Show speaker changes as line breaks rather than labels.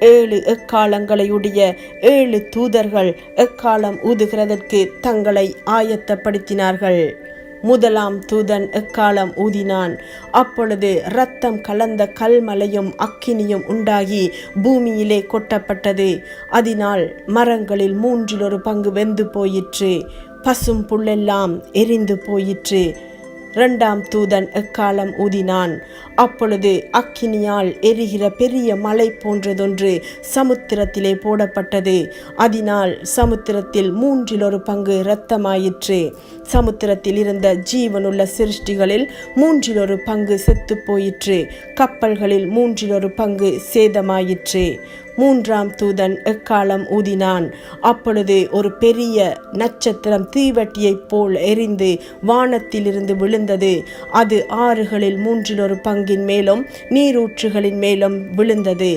7 எக்காலங்களையுடைய 7 தூதர்கள் எக்காலம் ஊதுகிறதற்கு தங்களை ஆயத்தப்படுத்தினார்கள். முதலாம் தூதன் எக்காலம் ஊதினான். அப்பொழுது இரத்தம் கலந்த கல்மலையும் அக்கினியும் உண்டாகி பூமியிலே கொட்டப்பட்டது. அதனால் மரங்களில் 1/3 வெந்து போயிற்று. பசும் புல்லெல்லாம் எரிந்து போயிற்று. 2ஆம் தூதன் எக்காலம் ஊதினான். அப்பொழுது அக்கினியால் எரிகிற பெரிய மலை போன்றதொன்று சமுத்திரத்திலே போடப்பட்டது. அதனால் சமுத்திரத்தில் 1/3 இரத்தமாயிற்று. சமுத்திரத்தில் இருந்த ஜீவனுள்ள சிருஷ்டிகளில் 1/3 செத்து போயிற்று. கப்பல்களில் 1/3 சேதமாயிற்று. 3ஆம் தூதன் எக்காலம் ஊதினான். அப்பொழுது ஒரு பெரிய நட்சத்திரம் தீவட்டியைப் போல் எரிந்து வானத்திலிருந்து விழுந்தது. அது ஆறுகளில் 1/3 மேலும் நீரூற்றுகளின் மேலும் விழுந்தது.